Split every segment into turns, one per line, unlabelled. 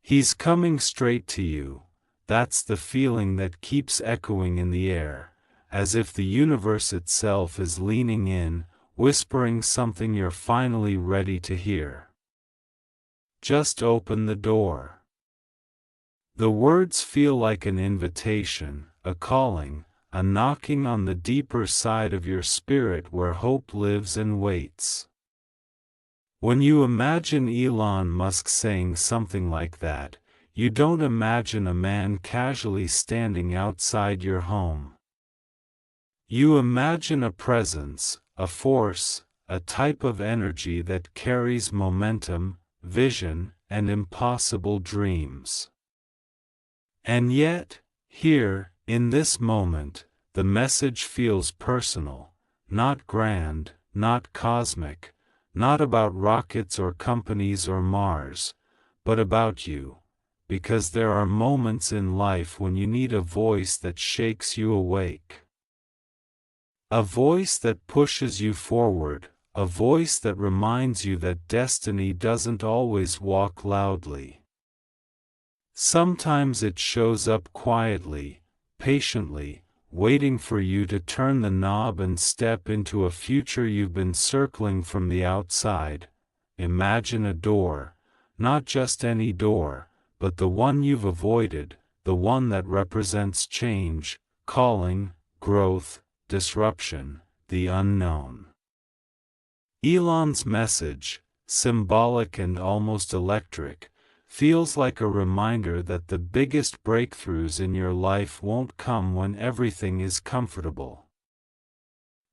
He's coming straight to you. That's the feeling that keeps echoing in the air, as if the universe itself is leaning in, whispering something you're finally ready to hear. Just open the door. The words feel like an invitation, a calling, a knocking on the deeper side of your spirit where hope lives and waits. When you imagine Elon Musk saying something like that, you don't imagine a man casually standing outside your home. You imagine a presence, a force, a type of energy that carries momentum, vision, and impossible dreams. And yet, here, in this moment, the message feels personal, not grand, not cosmic, not about rockets or companies or Mars, but about you, because there are moments in life when you need a voice that shakes you awake. A voice that pushes you forward, a voice that reminds you that destiny doesn't always walk loudly. Sometimes it shows up quietly, patiently, waiting for you to turn the knob and step into a future you've been circling from the outside. Imagine a door, not just any door, but the one you've avoided, the one that represents change, calling, growth, disruption, the unknown. Elon's message, symbolic and almost electric, feels like a reminder that the biggest breakthroughs in your life won't come when everything is comfortable.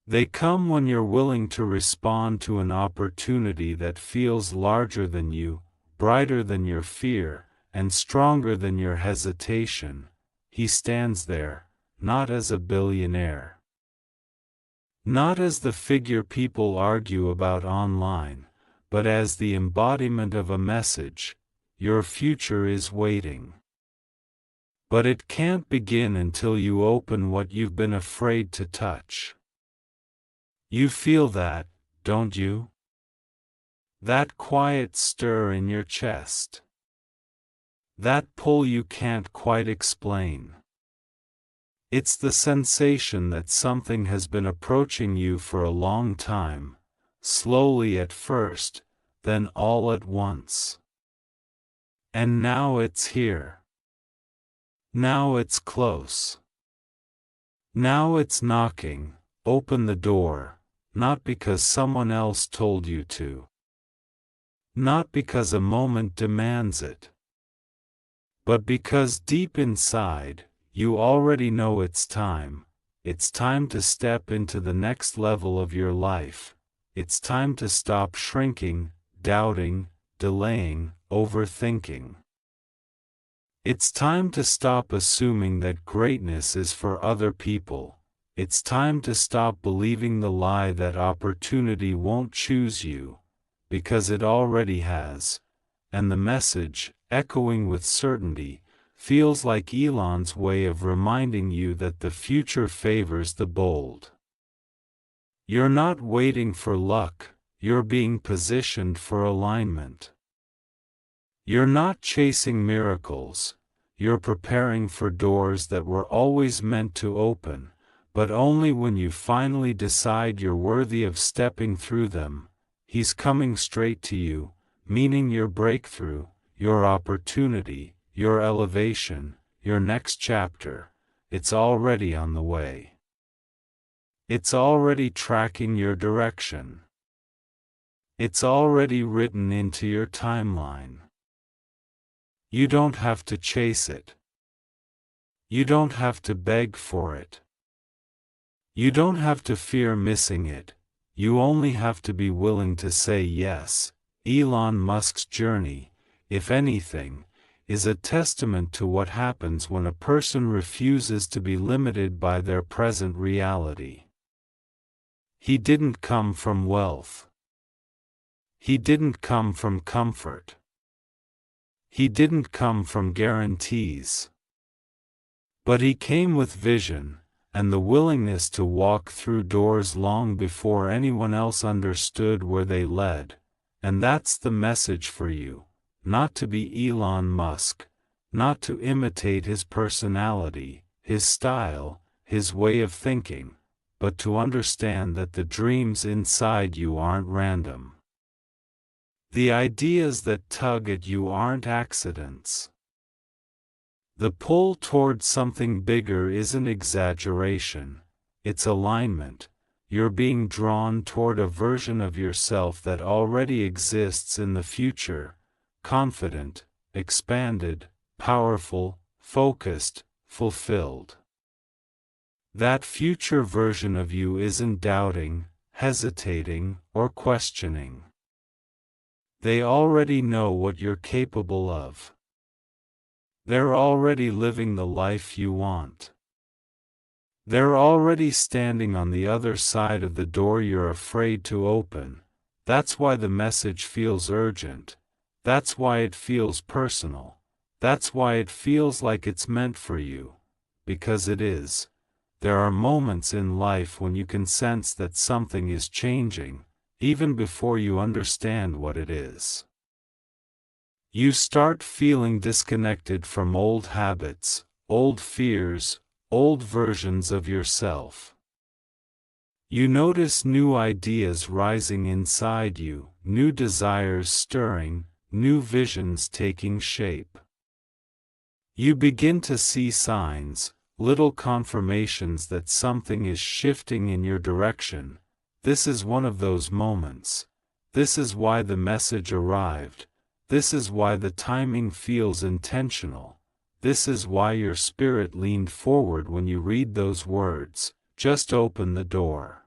They come when you're willing to respond to an opportunity that feels larger than you, brighter than your fear, and stronger than your hesitation. He stands there, not as a billionaire, not as the figure people argue about online, but as the embodiment of a message: your future is waiting. But it can't begin until you open what you've been afraid to touch. You feel that, don't you? That quiet stir in your chest. That pull you can't quite explain. It's the sensation that something has been approaching you for a long time, slowly at first, then all at once. And now it's here. Now it's close. Now it's knocking. Open the door, not because someone else told you to. Not because a moment demands it. But because deep inside, you already know it's time. It's time to step into the next level of your life. It's time to stop shrinking, doubting, delaying, overthinking. It's time to stop assuming that greatness is for other people. It's time to stop believing the lie that opportunity won't choose you, because it already has. And the message, echoing with certainty, feels like Elon's way of reminding you that the future favors the bold. You're not waiting for luck, you're being positioned for alignment. You're not chasing miracles, you're preparing for doors that were always meant to open, but only when you finally decide you're worthy of stepping through them. He's coming straight to you, meaning your breakthrough, your opportunity, your elevation, your next chapter. It's already on the way. It's already tracking your direction. It's already written into your timeline. You don't have to chase it. You don't have to beg for it. You don't have to fear missing it. You only have to be willing to say yes. Elon Musk's journey, if anything, is a testament to what happens when a person refuses to be limited by their present reality. He didn't come from wealth. He didn't come from comfort. He didn't come from guarantees. But he came with vision, and the willingness to walk through doors long before anyone else understood where they led. And that's the message for you. not to be Elon Musk, not to imitate his personality, his style, his way of thinking, but to understand that the dreams inside you aren't random. The ideas that tug at you aren't accidents. The pull towards something bigger isn't exaggeration, it's alignment. You're being drawn toward a version of yourself that already exists in the future, confident, expanded, powerful, focused, fulfilled. That future version of you isn't doubting, hesitating, or questioning. They already know what you're capable of. They're already living the life you want. They're already standing on the other side of the door you're afraid to open. That's why the message feels urgent. That's why it feels personal. That's why it feels like it's meant for you. Because it is. There are moments in life when you can sense that something is changing, even before you understand what it is. You start feeling disconnected from old habits, old fears, old versions of yourself. You notice new ideas rising inside you, new desires stirring, new visions taking shape. You begin to see signs, little confirmations that something is shifting in your direction. This is one of those moments. This is why the message arrived. This is why the timing feels intentional. This is why your spirit leaned forward when you read those words, just open the door.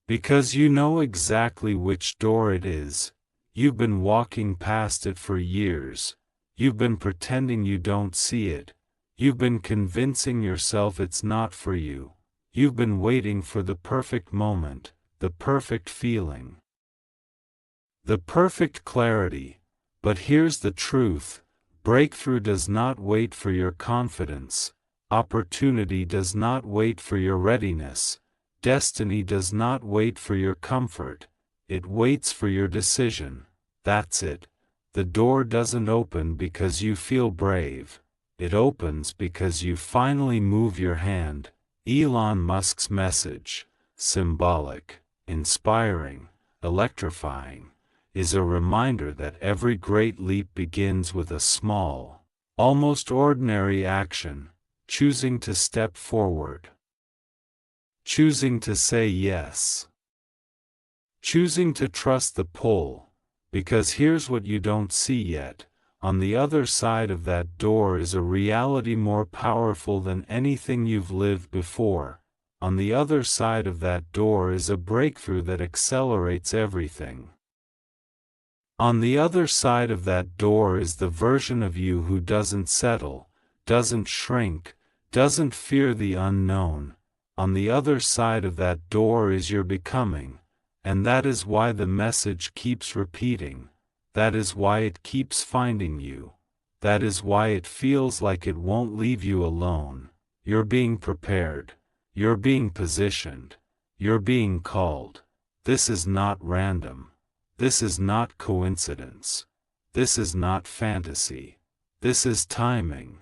Because you know exactly which door it is. You've been walking past it for years. You've been pretending you don't see it. You've been convincing yourself it's not for you. You've been waiting for the perfect moment, the perfect feeling, the perfect clarity. But here's the truth. Breakthrough does not wait for your confidence. Opportunity does not wait for your readiness. Destiny does not wait for your comfort. It waits for your decision. That's it. The door doesn't open because you feel brave. It opens because you finally move your hand. Elon Musk's message, symbolic, inspiring, electrifying, is a reminder that every great leap begins with a small, almost ordinary action, choosing to step forward, choosing to say yes, choosing to trust the pull. Because here's what you don't see yet. On the other side of that door is a reality more powerful than anything you've lived before. On the other side of that door is a breakthrough that accelerates everything. On the other side of that door is the version of you who doesn't settle, doesn't shrink, doesn't fear the unknown. On the other side of that door is your becoming. And that is why the message keeps repeating. That is why it keeps finding you. That is why it feels like it won't leave you alone. You're being prepared. You're being positioned. You're being called. This is not random. This is not coincidence. This is not fantasy. This is timing.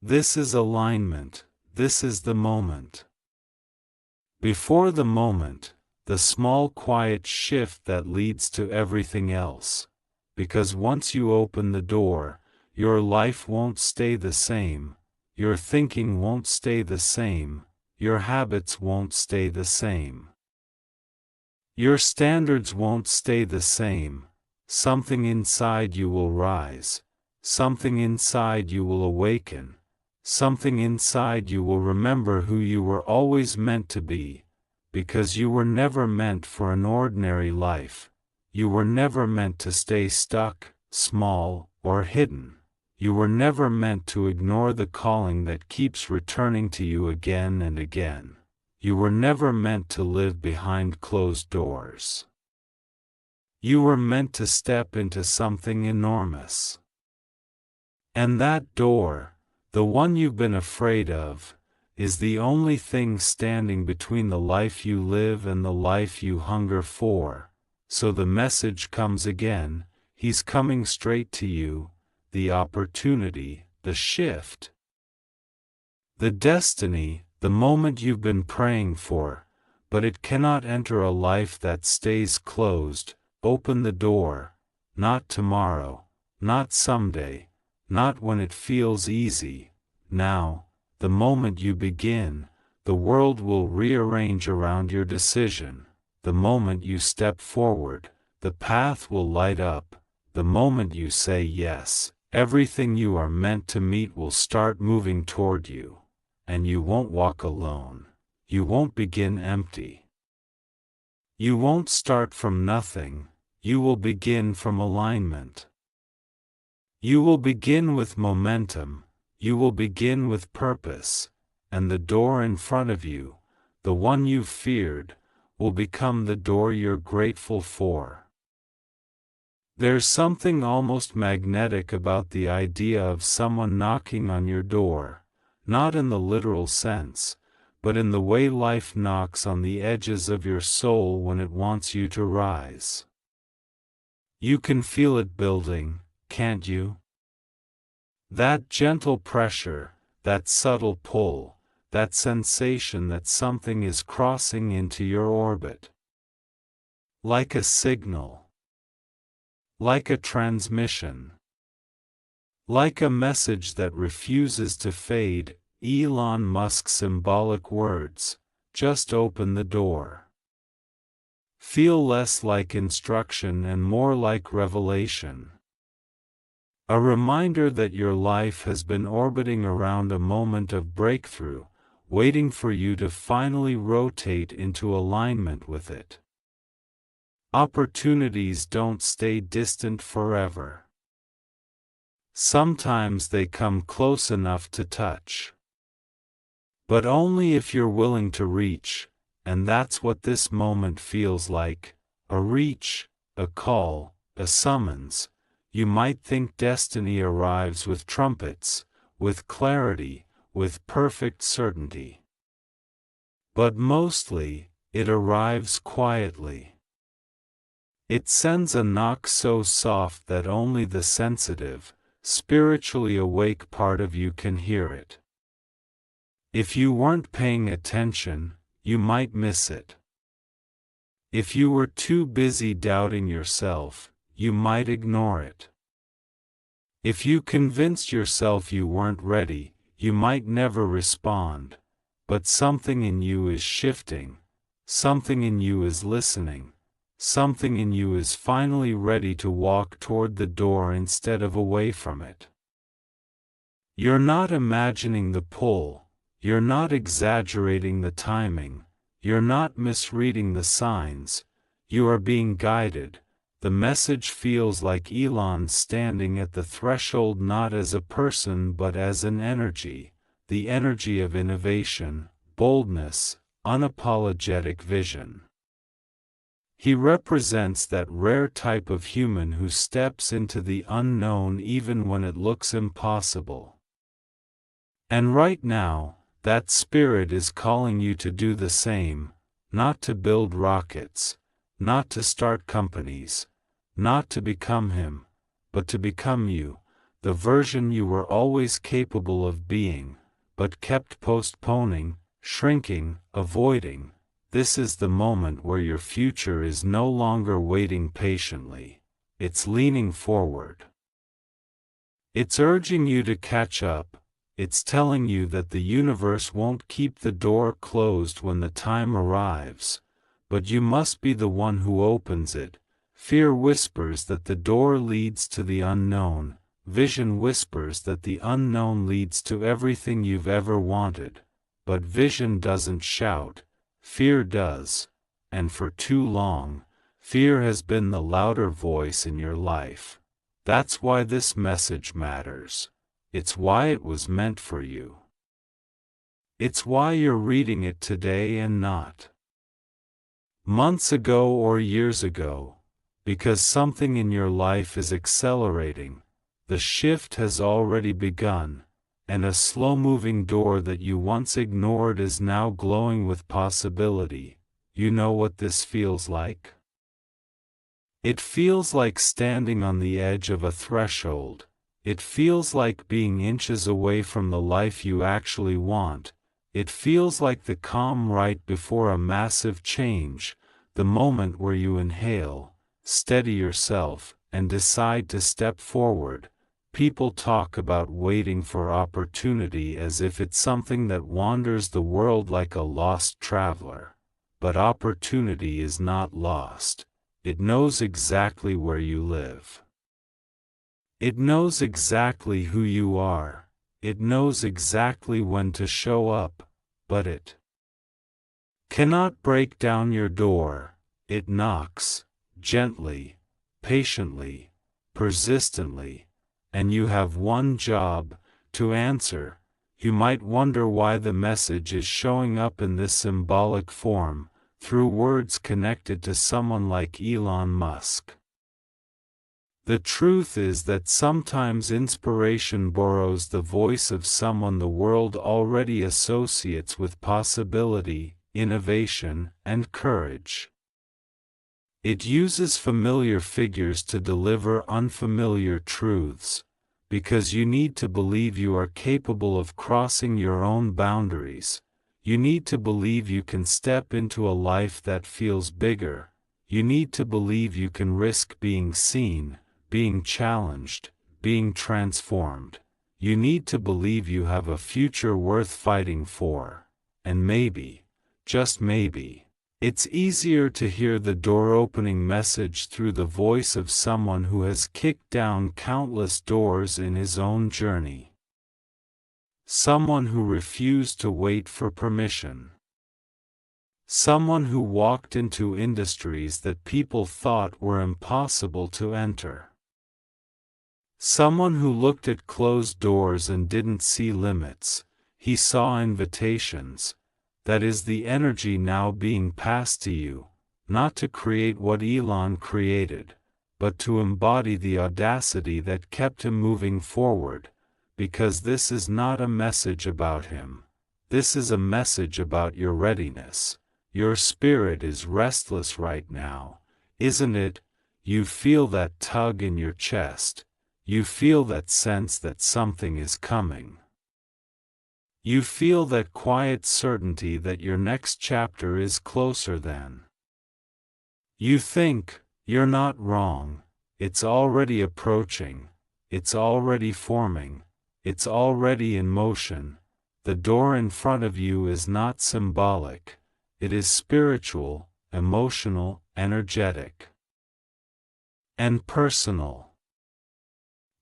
This is alignment. This is the moment. Before the moment, the small quiet shift that leads to everything else. Because once you open the door, your life won't stay the same, your thinking won't stay the same, your habits won't stay the same. Your standards won't stay the same. Something inside you will rise. Something inside you will awaken. Something inside you will remember who you were always meant to be. Because you were never meant for an ordinary life. You were never meant to stay stuck, small, or hidden. You were never meant to ignore the calling that keeps returning to you again and again. You were never meant to live behind closed doors. You were meant to step into something enormous. And that door, the one you've been afraid of, is the only thing standing between the life you live and the life you hunger for. So the message comes again, He's coming straight to you, the opportunity, the shift, the destiny, the moment you've been praying for, but it cannot enter a life that stays closed. Open the door, not tomorrow, not someday, not when it feels easy. Now, the moment you begin, the world will rearrange around your decision. The moment you step forward, the path will light up. The moment you say yes, everything you are meant to meet will start moving toward you. And you won't walk alone. You won't begin empty. You won't start from nothing. You will begin from alignment. You will begin with momentum. You will begin with purpose. And the door in front of you, the one you feared, will become the door you're grateful for. There's something almost magnetic about the idea of someone knocking on your door. Not in the literal sense, but in the way life knocks on the edges of your soul when it wants you to rise. You can feel it building, can't you? That gentle pressure, that subtle pull, that sensation that something is crossing into your orbit. Like a signal. Like a transmission. Like a message that refuses to fade. Elon Musk's symbolic words, just open the door. Feel less like instruction and more like revelation. A reminder that your life has been orbiting around a moment of breakthrough, waiting for you to finally rotate into alignment with it. Opportunities don't stay distant forever. Sometimes they come close enough to touch. But only if you're willing to reach, and that's what this moment feels like, a reach, a call, a summons. You might think destiny arrives with trumpets, with clarity, with perfect certainty. But mostly, it arrives quietly. It sends a knock so soft that only the sensitive, spiritually awake part of you can hear it. If you weren't paying attention, you might miss it. If you were too busy doubting yourself, you might ignore it. If you convinced yourself you weren't ready, you might never respond. But something in you is shifting, something in you is listening, something in you is finally ready to walk toward the door instead of away from it. You're not imagining the pull. You're not exaggerating the timing, you're not misreading the signs, you are being guided. The message feels like Elon standing at the threshold not as a person but as an energy, the energy of innovation, boldness, unapologetic vision. He represents that rare type of human who steps into the unknown even when it looks impossible. And right now, that spirit is calling you to do the same, not to build rockets, not to start companies, not to become him, but to become you, the version you were always capable of being, but kept postponing, shrinking, avoiding. This is the moment where your future is no longer waiting patiently, it's leaning forward. It's urging you to catch up. It's telling you that the universe won't keep the door closed when the time arrives, but you must be the one who opens it. Fear whispers that the door leads to the unknown. Vision whispers that the unknown leads to everything you've ever wanted. But vision doesn't shout, fear does. And for too long, fear has been the louder voice in your life. That's why this message matters. It's why it was meant for you. It's why you're reading it today and not months ago or years ago, because something in your life is accelerating. The shift has already begun, and a slow-moving door that you once ignored is now glowing with possibility. You know what this feels like? It feels like standing on the edge of a threshold. It feels like being inches away from the life you actually want. It feels like the calm right before a massive change, the moment where you inhale, steady yourself, and decide to step forward. People talk about waiting for opportunity as if it's something that wanders the world like a lost traveler. But opportunity is not lost. It knows exactly where you live. It knows exactly who you are. It knows exactly when to show up, but it cannot break down your door. It knocks, gently, patiently, persistently, and you have one job, to answer. You might wonder why the message is showing up in this symbolic form, through words connected to someone like Elon Musk. The truth is that sometimes inspiration borrows the voice of someone the world already associates with possibility, innovation, and courage. It uses familiar figures to deliver unfamiliar truths, because you need to believe you are capable of crossing your own boundaries. You need to believe you can step into a life that feels bigger. You need to believe you can risk being seen, being challenged, being transformed. You need to believe you have a future worth fighting for. And maybe, just maybe, it's easier to hear the door-opening message through the voice of someone who has kicked down countless doors in his own journey. Someone who refused to wait for permission. Someone who walked into industries that people thought were impossible to enter. Someone who looked at closed doors and didn't see limits. He saw invitations. That is the energy now being passed to you, not to create what Elon created, but to embody the audacity that kept him moving forward, because this is not a message about him. This is a message about your readiness. Your spirit is restless right now, isn't it? You feel that tug in your chest. You feel that sense that something is coming. You feel that quiet certainty that your next chapter is closer than. You think, you're not wrong, it's already approaching, it's already forming, it's already in motion. The door in front of you is not symbolic, it is spiritual, emotional, energetic, and personal.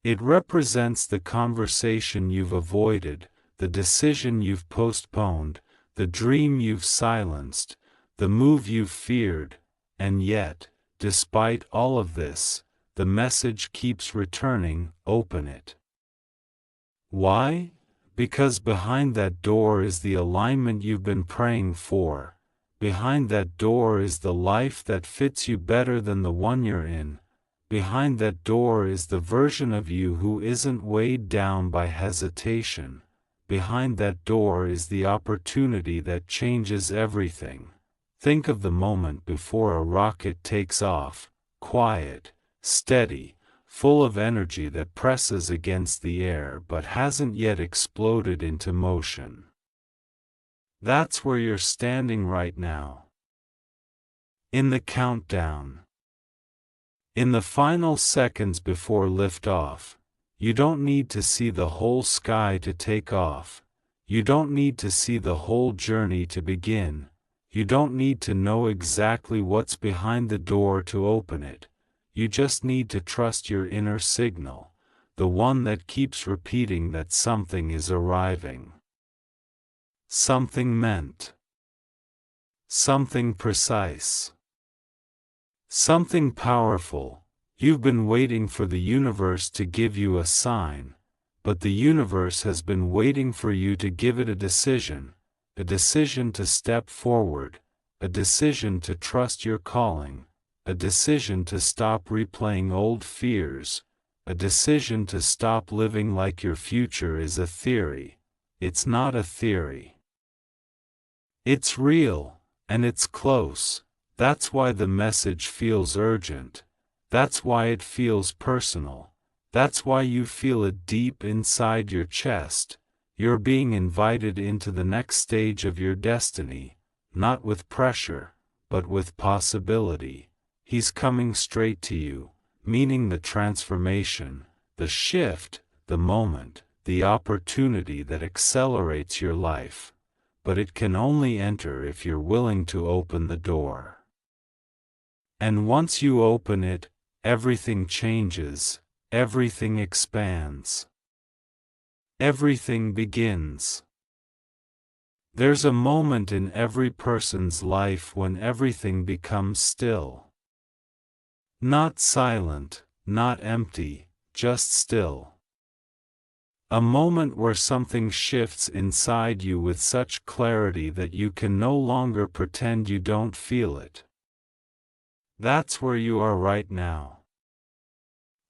It represents the conversation you've avoided, the decision you've postponed, the dream you've silenced, the move you've feared, and yet, despite all of this, the message keeps returning: open it. Why? Because behind that door is the alignment you've been praying for. Behind that door is the life that fits you better than the one you're in. Behind that door is the version of you who isn't weighed down by hesitation. Behind that door is the opportunity that changes everything. Think of the moment before a rocket takes off, quiet, steady, full of energy that presses against the air but hasn't yet exploded into motion. That's where you're standing right now. In the countdown. In the final seconds before liftoff. You don't need to see the whole sky to take off. You don't need to see the whole journey to begin. You don't need to know exactly what's behind the door to open it. You just need to trust your inner signal, the one that keeps repeating that something is arriving. Something meant. Something precise. Something powerful. You've been waiting for the universe to give you a sign, but the universe has been waiting for you to give it a decision to step forward, a decision to trust your calling, a decision to stop replaying old fears, a decision to stop living like your future is a theory. It's not a theory. It's real, and it's close. That's why the message feels urgent. That's why it feels personal. That's why you feel it deep inside your chest. You're being invited into the next stage of your destiny, not with pressure, but with possibility. He's coming straight to you, meaning the transformation, the shift, the moment, the opportunity that accelerates your life. But it can only enter if you're willing to open the door. And once you open it, everything changes, everything expands. Everything begins. There's a moment in every person's life when everything becomes still. Not silent, not empty, just still. A moment where something shifts inside you with such clarity that you can no longer pretend you don't feel it. That's where you are right now.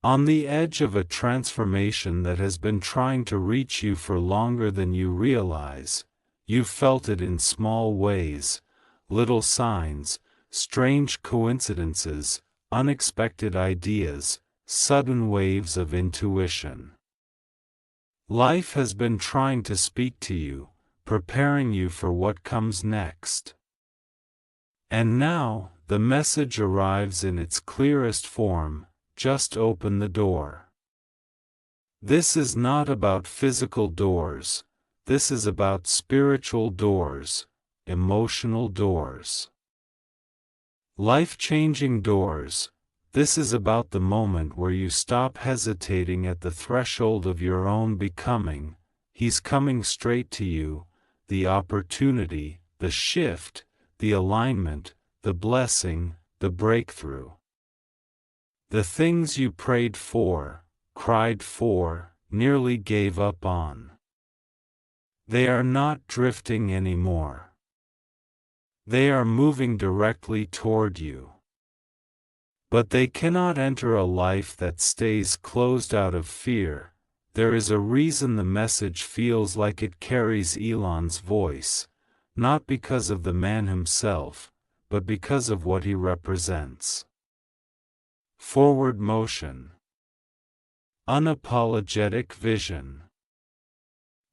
On the edge of a transformation that has been trying to reach you for longer than you realize. You've felt it in small ways, little signs, strange coincidences, unexpected ideas, sudden waves of intuition. Life has been trying to speak to you, preparing you for what comes next. And now, the message arrives in its clearest form: just open the door. This is not about physical doors. This is about spiritual doors, emotional doors, life-changing doors. This is about the moment where you stop hesitating at the threshold of your own becoming. He's coming straight to you, the opportunity, the shift, the alignment, the blessing, the breakthrough. The things you prayed for, cried for, nearly gave up on. They are not drifting anymore. They are moving directly toward you. But they cannot enter a life that stays closed out of fear. There is a reason the message feels like it carries Elon's voice, not because of the man himself, but because of what he represents. Forward motion. Unapologetic vision.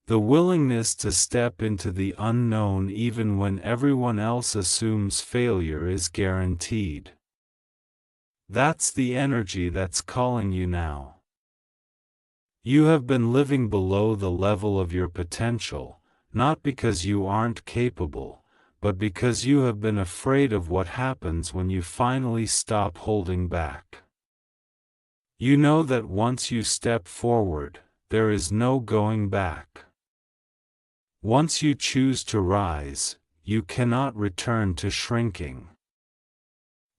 The willingness to step into the unknown even when everyone else assumes failure is guaranteed. That's the energy that's calling you now. You have been living below the level of your potential, not because you aren't capable, but because you have been afraid of what happens when you finally stop holding back. You know that once you step forward, there is no going back. Once you choose to rise, you cannot return to shrinking.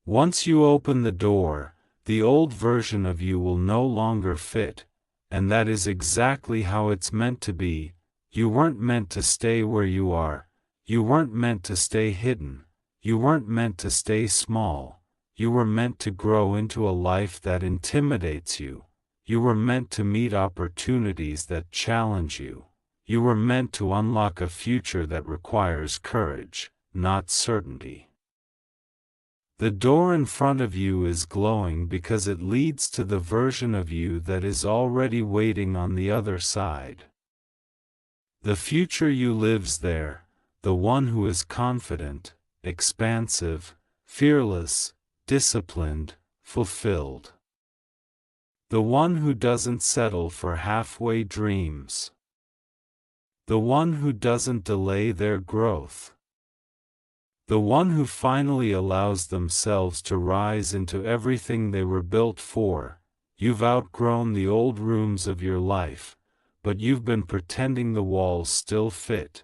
Once you open the door, the old version of you will no longer fit, and that is exactly how it's meant to be. You weren't meant to stay where you are. You weren't meant to stay hidden. You weren't meant to stay small. You were meant to grow into a life that intimidates you. You were meant to meet opportunities that challenge you. You were meant to unlock a future that requires courage, not certainty. The door in front of you is glowing because it leads to the version of you that is already waiting on the other side. The future you lives there, the one who is confident, expansive, fearless, disciplined, fulfilled. The one who doesn't settle for halfway dreams. The one who doesn't delay their growth. The one who finally allows themselves to rise into everything they were built for. You've outgrown the old rooms of your life, but you've been pretending the walls still fit.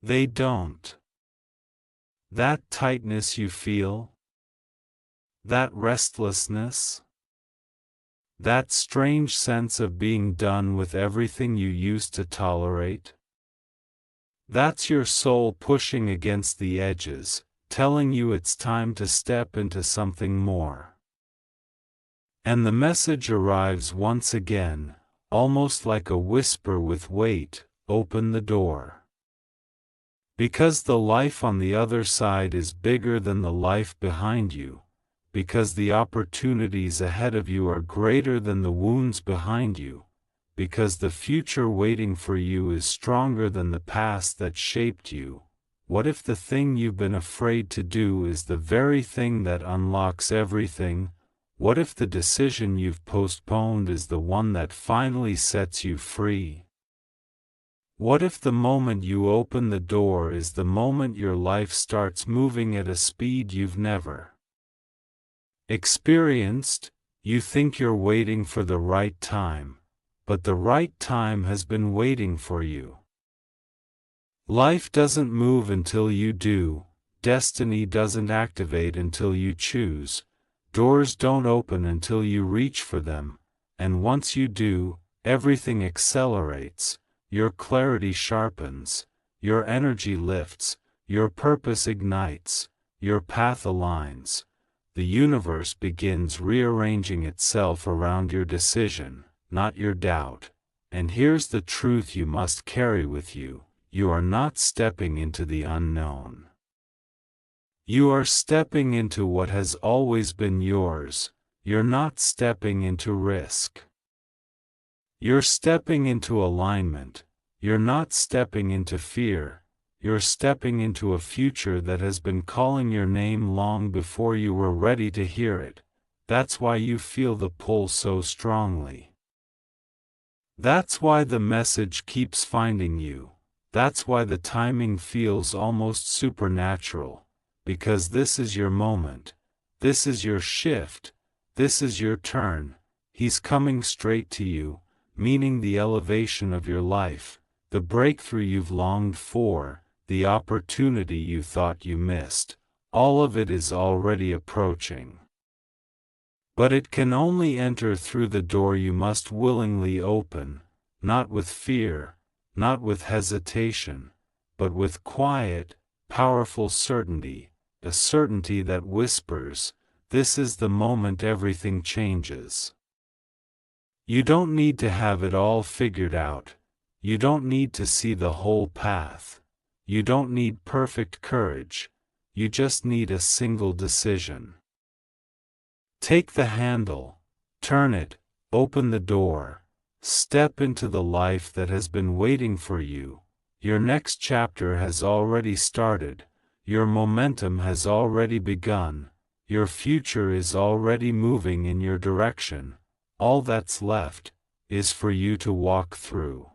They don't. That tightness you feel? That restlessness? That strange sense of being done with everything you used to tolerate? That's your soul pushing against the edges, telling you it's time to step into something more. And the message arrives once again, almost like a whisper with weight: open the door. Because the life on the other side is bigger than the life behind you. because the opportunities ahead of you are greater than the wounds behind you, because the future waiting for you is stronger than the past that shaped you. What if the thing you've been afraid to do is the very thing that unlocks everything? What if the decision you've postponed is the one that finally sets you free? What if the moment you open the door is the moment your life starts moving at a speed you've never experienced? You think you're waiting for the right time, but the right time has been waiting for you. Life doesn't move until you do, destiny doesn't activate until you choose, doors don't open until you reach for them, and once you do, everything accelerates, your clarity sharpens, your energy lifts, your purpose ignites, your path aligns. The universe begins rearranging itself around your decision, not your doubt. And here's the truth you must carry with you: you are not stepping into the unknown. You are stepping into what has always been yours. You're not stepping into risk. You're stepping into alignment. You're not stepping into fear. You're stepping into a future that has been calling your name long before you were ready to hear it. That's why you feel the pull so strongly. That's why the message keeps finding you. That's why the timing feels almost supernatural. Because this is your moment. This is your shift. This is your turn. He's coming straight to you, meaning the elevation of your life, the breakthrough you've longed for, the opportunity you thought you missed. All of it is already approaching. But it can only enter through the door you must willingly open, not with fear, not with hesitation, but with quiet, powerful certainty, a certainty that whispers, "This is the moment everything changes." You don't need to have it all figured out. You don't need to see the whole path. You don't need perfect courage. You just need a single decision. Take the handle, turn it, open the door, step into the life that has been waiting for you. Your next chapter has already started. Your momentum has already begun. Your future is already moving in your direction. All that's left is for you to walk through.